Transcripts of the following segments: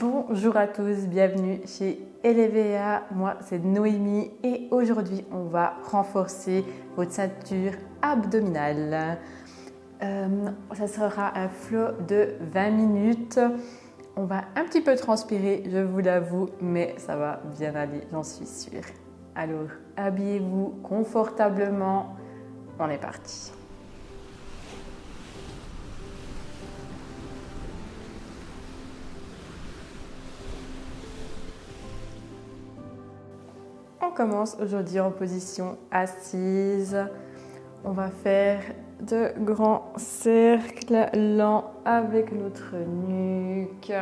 Bonjour à tous, bienvenue chez Elevea. Moi, c'est Noémie et aujourd'hui, on va renforcer votre ceinture abdominale. Ça sera un flow de 20 minutes. On va un petit peu transpirer, je vous l'avoue, mais ça va bien aller, j'en suis sûre. Alors, habillez-vous confortablement. On est parti. On commence aujourd'hui en position assise. On va faire de grands cercles lents avec notre nuque.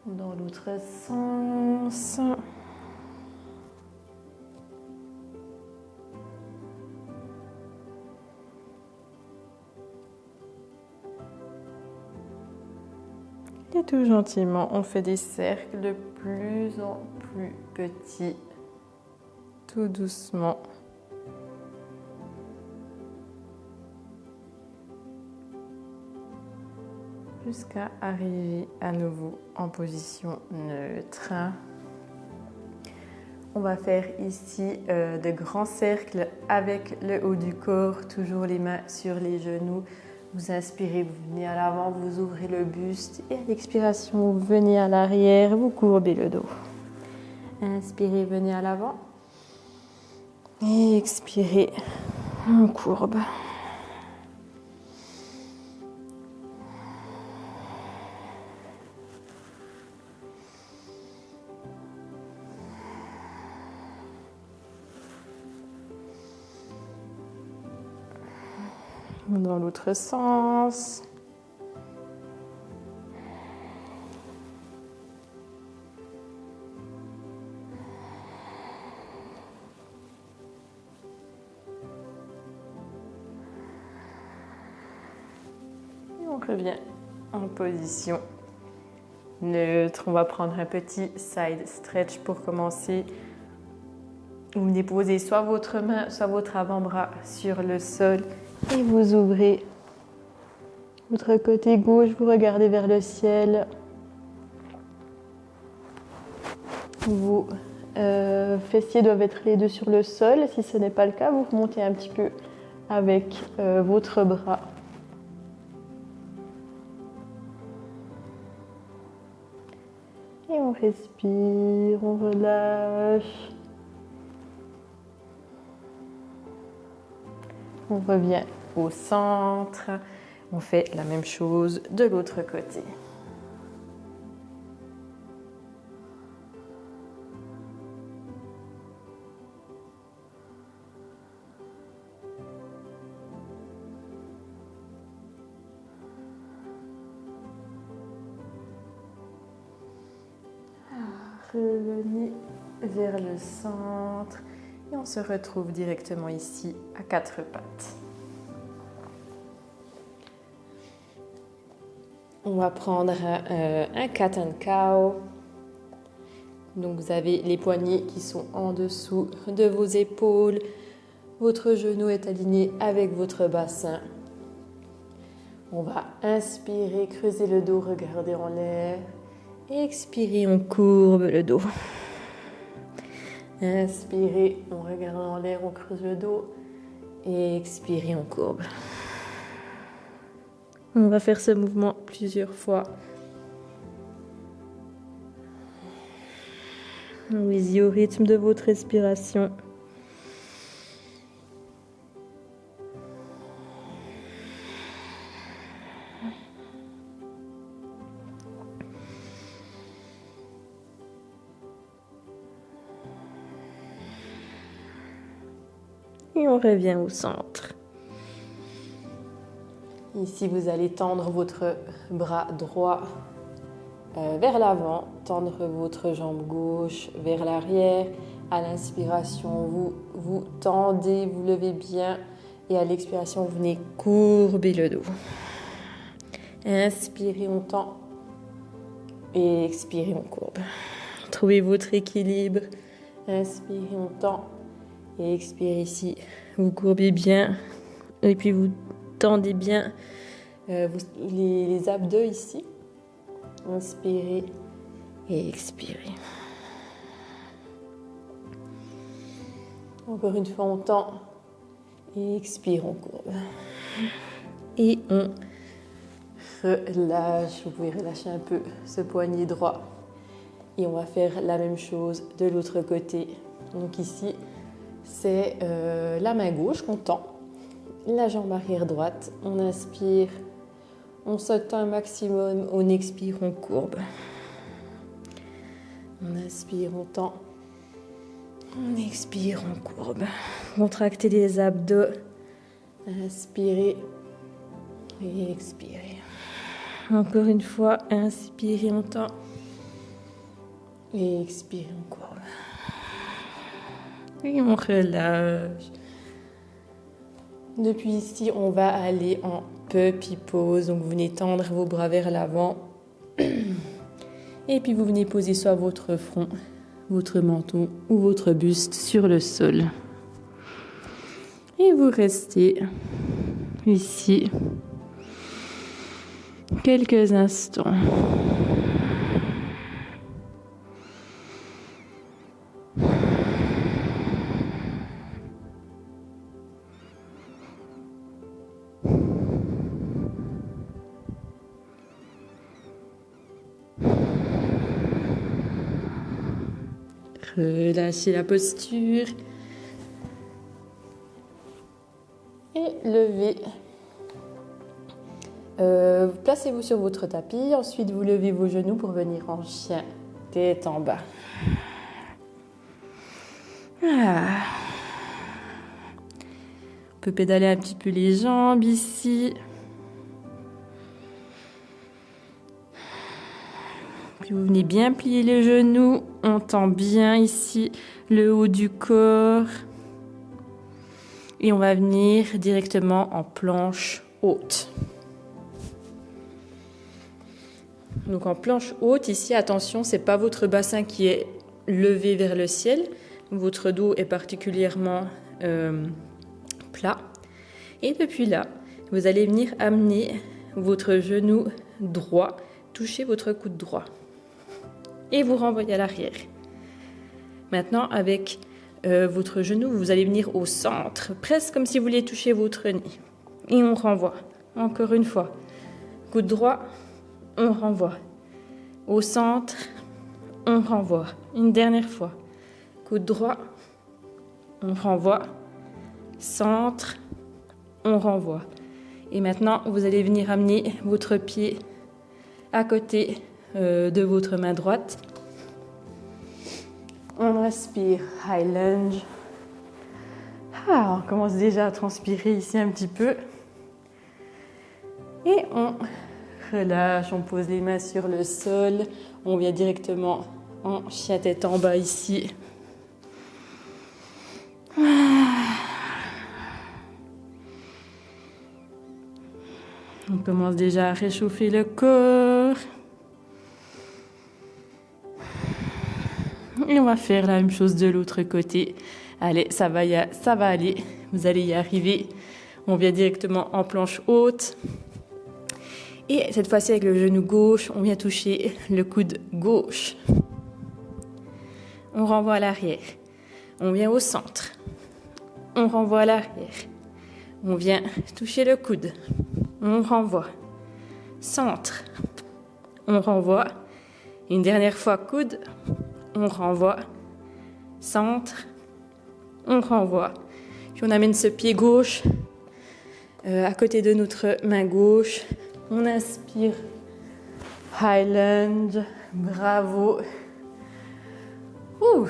Dans l'autre sens. Et tout gentiment, on fait des cercles de plus en plus petits, tout doucement. Jusqu'à arriver à nouveau en position neutre. On va faire ici de grands cercles avec le haut du corps, toujours les mains sur les genoux. Vous inspirez, vous venez à l'avant, vous ouvrez le buste et à l'expiration, vous venez à l'arrière, vous courbez le dos. Inspirez, venez à l'avant et expirez, on courbe. Dans l'autre sens. Et on revient en position neutre. On va prendre un petit side stretch pour commencer. Vous déposez soit votre main, soit votre avant-bras sur le sol. Et vous ouvrez votre côté gauche, vous regardez vers le ciel. Vos fessiers doivent être les deux sur le sol. Si ce n'est pas le cas, vous remontez un petit peu avec votre bras. Et on respire, on relâche. On revient au centre. On fait la même chose de l'autre côté. Revenez vers le centre. Et on se retrouve directement ici à quatre pattes. On va prendre un cat and cow. Donc vous avez les poignets qui sont en dessous de vos épaules. Votre genou est aligné avec votre bassin. On va inspirer, creuser le dos, regarder en l'air. Expirez, on courbe le dos. Inspirez, on regarde en l'air, on creuse le dos. Et expirez, on courbe. On va faire ce mouvement plusieurs fois. Allez-y au rythme de votre respiration. Et on revient au centre. Ici, vous allez tendre votre bras droit vers l'avant, tendre votre jambe gauche vers l'arrière. À l'inspiration, vous tendez, vous levez bien. Et à l'expiration, vous venez courber le dos. Inspirez, on tend. Et expirez, on courbe. Trouvez votre équilibre. Inspirez, on tend. Et expirez ici. Vous courbez bien. Et puis vous tendez bien les abdos ici. Inspirez et expirez. Encore une fois, on tend. Et expire, on courbe. Et on relâche. Vous pouvez relâcher un peu ce poignet droit. Et on va faire la même chose de l'autre côté. Donc ici, c'est la main gauche qu'on tend. La jambe arrière droite. On inspire. On saute un maximum. On expire, on courbe. On inspire, on tend. On expire, on courbe. Contractez les abdos. Inspirez et expirez. Encore une fois, inspirez, on tend. Et expirez, on courbe. Et on relâche. Depuis ici, on va aller en puppy pose. Donc, vous venez tendre vos bras vers l'avant. Et puis, vous venez poser soit votre front, votre menton ou votre buste sur le sol. Et vous restez ici quelques instants. Relâchez la posture. Et levez. Placez-vous sur votre tapis. Ensuite, vous levez vos genoux pour venir en chien, tête en bas. Ah. On peut pédaler un petit peu les jambes ici. Puis vous venez bien plier les genoux. On tend bien ici le haut du corps. Et on va venir directement en planche haute. Donc en planche haute, ici, attention, c'est pas votre bassin qui est levé vers le ciel. Votre dos est particulièrement plat. Et depuis là, vous allez venir amener votre genou droit, toucher votre coude droit. Et vous renvoyez à l'arrière. Maintenant, avec votre genou, vous allez venir au centre, presque comme si vous vouliez toucher votre nez. Et on renvoie. Encore une fois. Coude droit, on renvoie. Au centre, on renvoie. Une dernière fois. Coude droit, on renvoie. Centre, on renvoie. Et maintenant, vous allez venir amener votre pied à côté de votre main droite. On respire, high lunge. On commence déjà à transpirer ici un petit peu. Et on relâche, on pose les mains sur le sol. On vient directement en chien tête en bas ici. On commence déjà à réchauffer le corps. Et on va faire la même chose de l'autre côté. Allez, ça va aller. Vous allez y arriver. On vient directement en planche haute. Et cette fois-ci, avec le genou gauche, on vient toucher le coude gauche. On renvoie à l'arrière. On vient au centre. On renvoie à l'arrière. On vient toucher le coude. On renvoie. Centre. On renvoie. Une dernière fois, coude. On renvoie. Centre. On renvoie. Puis on amène ce pied gauche à côté de notre main gauche. On inspire. High lunge. Bravo. Ouh.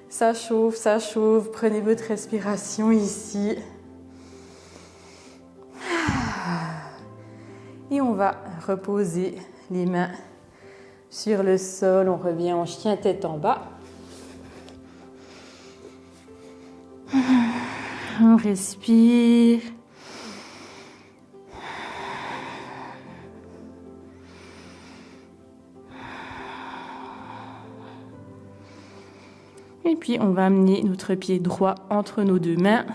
Ça chauffe, ça chauffe. Prenez votre respiration ici. Et on va reposer les mains sur le sol. On revient en chien tête en bas. On respire. puis on va amener notre pied droit entre nos deux mains.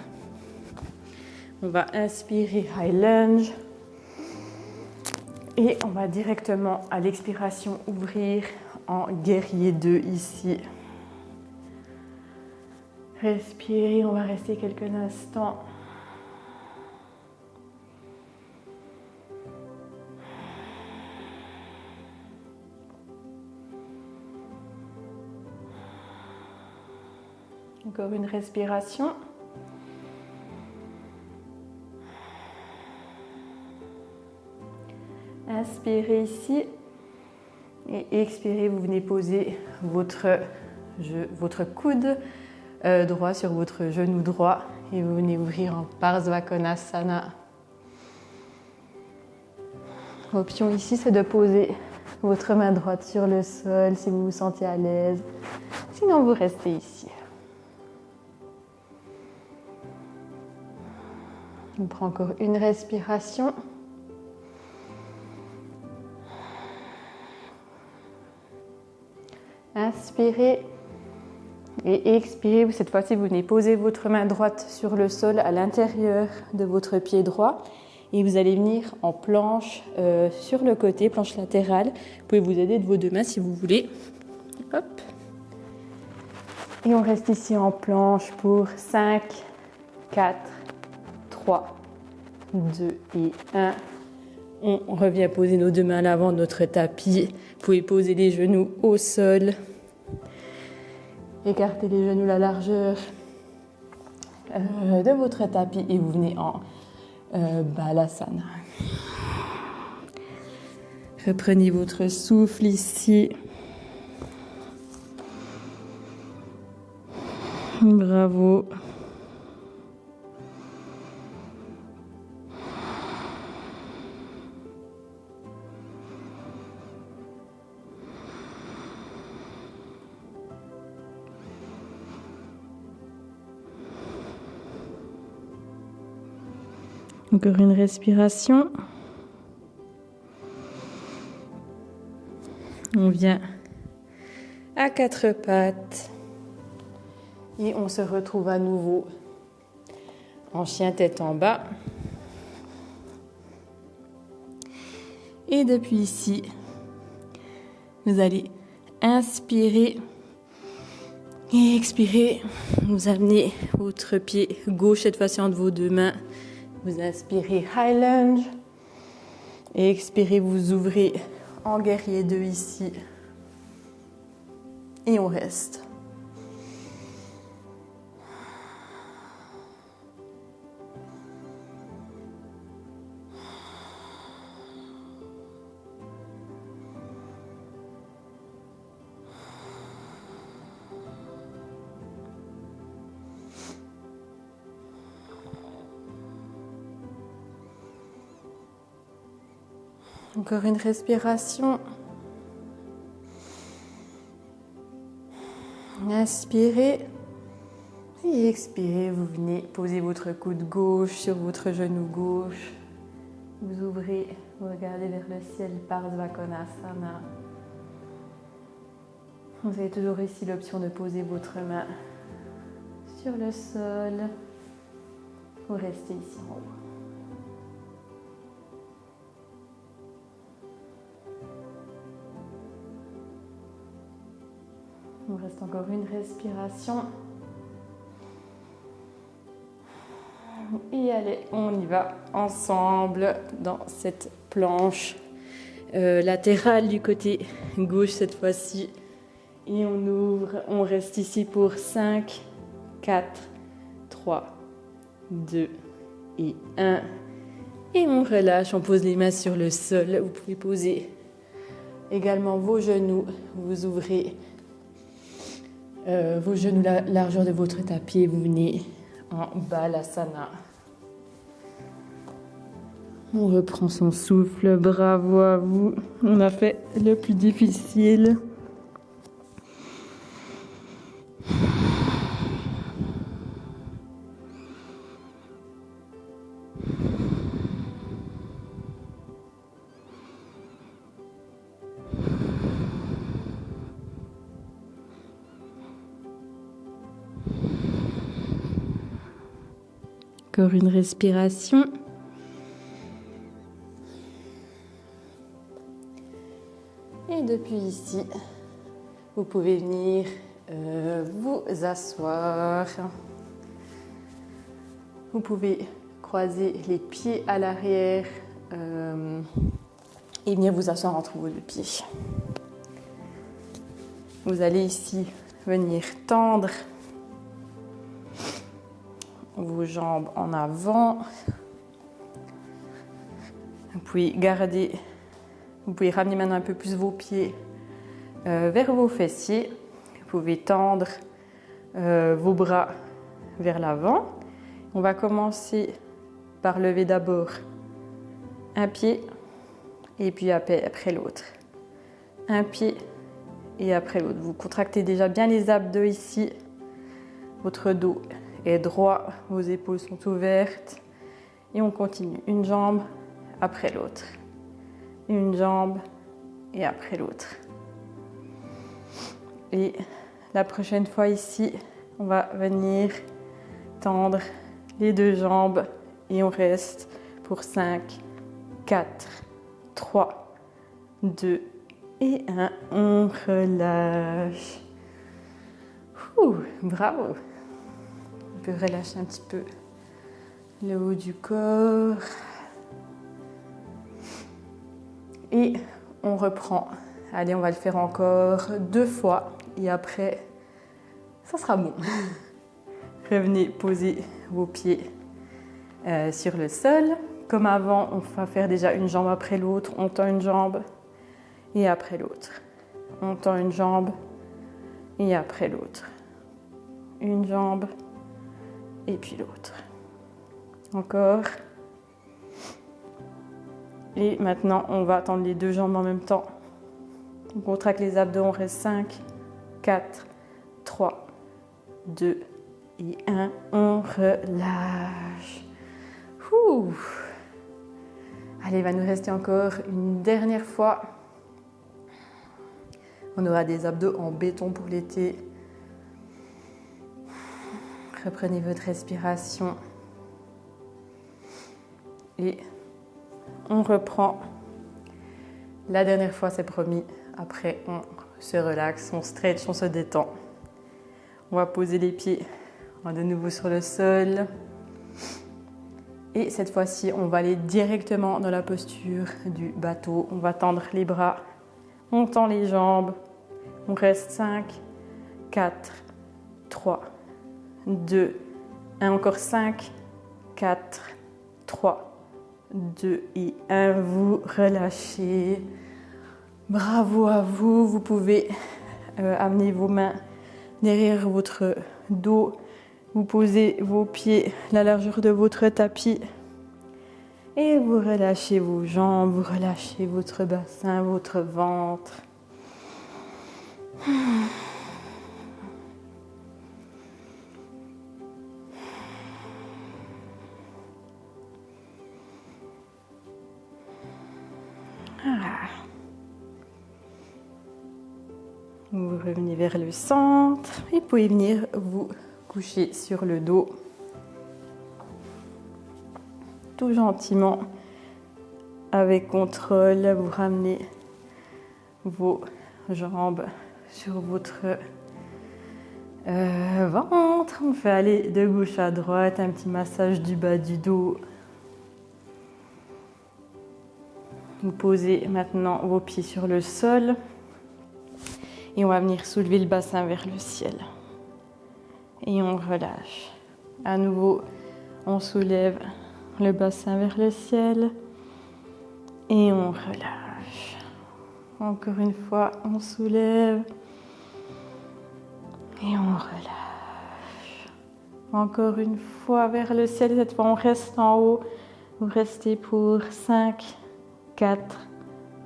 On va inspirer High Lunge. Et on va directement à l'expiration ouvrir en guerrier 2 ici. Respirez, on va rester quelques instants. Encore une respiration. Inspirez ici et expirez, vous venez poser votre coude droit sur votre genou droit et vous venez ouvrir en Parsvakonasana. L'option ici, c'est de poser votre main droite sur le sol si vous vous sentez à l'aise. Sinon, vous restez ici. On prend encore une respiration. Inspirez et expirez. Cette fois-ci, vous venez poser votre main droite sur le sol à l'intérieur de votre pied droit. Et vous allez venir en planche sur le côté, planche latérale. Vous pouvez vous aider de vos deux mains si vous voulez. Hop. Et on reste ici en planche pour 5, 4, 3, 2 et 1. On revient poser nos deux mains à l'avant de notre tapis. Vous pouvez poser les genoux au sol. Écartez les genoux la largeur de votre tapis et vous venez en Balasana. Reprenez votre souffle ici. Bravo. Encore une respiration. On vient à quatre pattes et on se retrouve à nouveau en chien tête en bas. Et depuis ici, vous allez inspirer et expirer. Vous amenez votre pied gauche cette fois-ci entre vos deux mains. Vous inspirez High Lunge et expirez, vous ouvrez en guerrier 2 ici et on reste. Encore une respiration. Inspirez et expirez. Vous venez poser votre coude gauche sur votre genou gauche. Vous ouvrez, vous regardez vers le ciel, Parsvakonasana. Vous avez toujours ici l'option de poser votre main sur le sol. Vous restez ici en haut. Il nous reste encore une respiration. Et allez, on y va ensemble dans cette planche latérale du côté gauche cette fois-ci. Et on ouvre, on reste ici pour 5, 4, 3, 2 et 1. Et on relâche, on pose les mains sur le sol. Vous pouvez poser également vos genoux. Vous ouvrez vos genoux la largeur de votre tapis et vous venez en Balasana. On reprend son souffle, bravo à vous. On a fait le plus difficile. Encore une respiration. Et depuis ici, vous pouvez venir vous asseoir. Vous pouvez croiser les pieds à l'arrière et venir vous asseoir entre vos deux pieds. Vous allez ici venir tendre vos jambes en avant. Vous pouvez ramener maintenant un peu plus vos pieds vers vos fessiers. Vous pouvez tendre vos bras vers l'avant. On va commencer par lever d'abord un pied et puis après l'autre. Un pied et après l'autre. Vous contractez déjà bien les abdos ici. Votre dos est droit, vos épaules sont ouvertes. Et on continue. Une jambe après l'autre. Une jambe et après l'autre. Et la prochaine fois ici, on va venir tendre les deux jambes et on reste pour 5, 4, 3, 2 et 1. On relâche. Bravo. On peut relâcher un petit peu le haut du corps. Et on reprend. Allez, on va le faire encore 2 fois et après, ça sera bon. Revenez poser vos pieds sur le sol. Comme avant, on va faire déjà une jambe après l'autre. On tend une jambe et après l'autre. On tend une jambe et après l'autre. Une jambe et puis l'autre. Encore. Et maintenant, on va tendre les deux jambes en même temps. On contracte les abdos, on reste 5, 4, 3, 2 et 1. On relâche. Allez, il va nous rester encore une dernière fois. On aura des abdos en béton pour l'été. Reprenez votre respiration. Et on reprend. La dernière fois, c'est promis. Après, on se relaxe, on stretch, on se détend. On va poser les pieds de nouveau sur le sol. Et cette fois-ci, on va aller directement dans la posture du bateau. On va tendre les bras, on tend les jambes. On reste 5, 4, 3, 2, 1. Encore 5, 4, 3, 2 et 1. Vous relâchez. Bravo à vous. Vous pouvez amener vos mains derrière votre dos. Vous posez vos pieds la largeur de votre tapis. Et vous relâchez vos jambes, vous relâchez votre bassin, votre ventre. Vous revenez vers le centre et vous pouvez venir vous coucher sur le dos. Tout gentiment, avec contrôle, vous ramenez vos jambes sur votre ventre. On fait aller de gauche à droite, un petit massage du bas du dos. Vous posez maintenant vos pieds sur le sol et on va venir soulever le bassin vers le ciel. Et on relâche. À nouveau, on soulève le bassin vers le ciel et on relâche. Encore une fois, on soulève et on relâche. Encore une fois vers le ciel. Cette fois, on reste en haut. Vous restez pour 5, 4,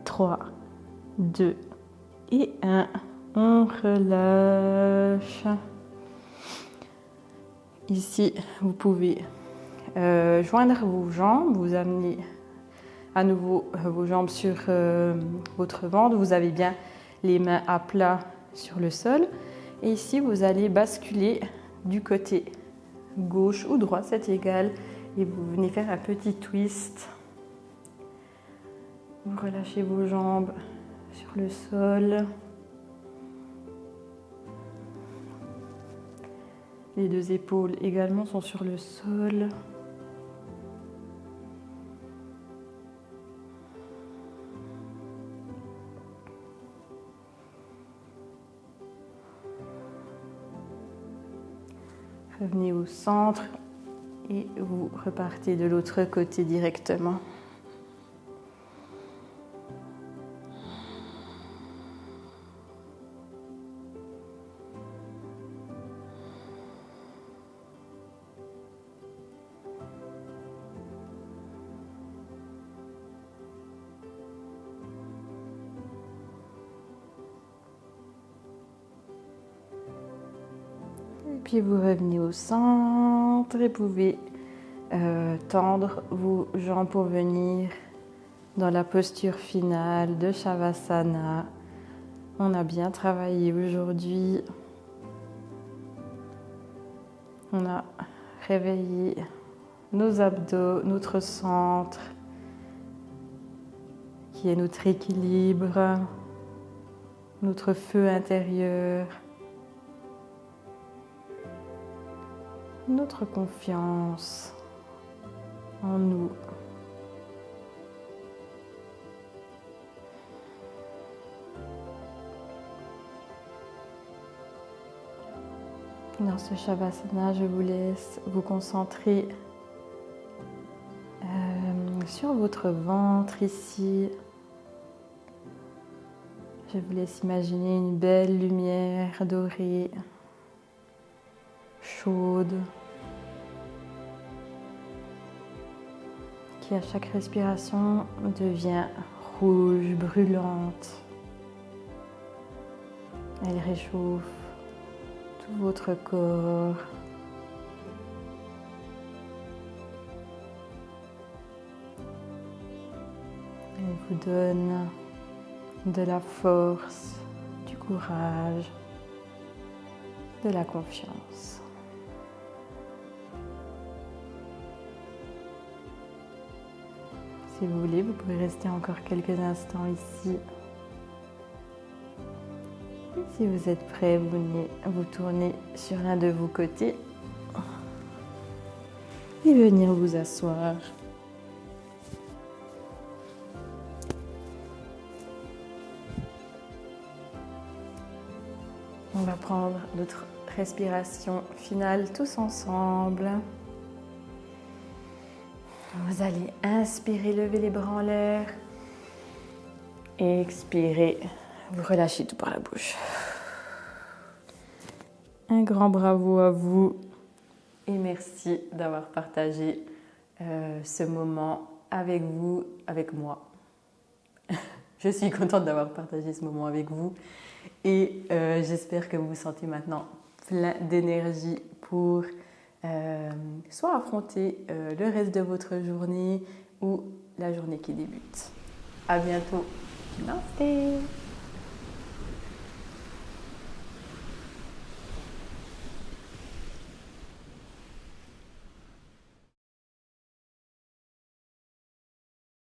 3, 2 et 1. On relâche. Ici, vous pouvez joindre vos jambes, vous amenez à nouveau vos jambes sur votre ventre. Vous avez bien les mains à plat sur le sol. Et ici, vous allez basculer du côté gauche ou droit, c'est égal. Et vous venez faire un petit twist. Vous relâchez vos jambes sur le sol. Les deux épaules également sont sur le sol. Revenez au centre et vous repartez de l'autre côté directement. Et puis vous revenez au centre et pouvez tendre vos jambes pour venir dans la posture finale de Shavasana. On a bien travaillé aujourd'hui. On a réveillé nos abdos, notre centre, qui est notre équilibre, notre feu intérieur, notre confiance en nous. Dans ce Shavasana, je vous laisse vous concentrer sur votre ventre ici. Je vous laisse imaginer une belle lumière dorée, chaude, qui à chaque respiration devient rouge, brûlante. Elle réchauffe tout votre corps. Elle vous donne de la force, du courage, de la confiance. Si vous voulez, vous pouvez rester encore quelques instants ici. Et si vous êtes prêt, vous venez vous tourner sur l'un de vos côtés et venir vous asseoir. On va prendre notre respiration finale tous ensemble. Vous allez inspirer, lever les bras en l'air. Et expirer, vous relâchez tout par la bouche. Un grand bravo à vous et merci d'avoir partagé ce moment avec vous, avec moi. Je suis contente d'avoir partagé ce moment avec vous et j'espère que vous vous sentez maintenant plein d'énergie pour soit affronter le reste de votre journée ou la journée qui débute. À bientôt. Namaste.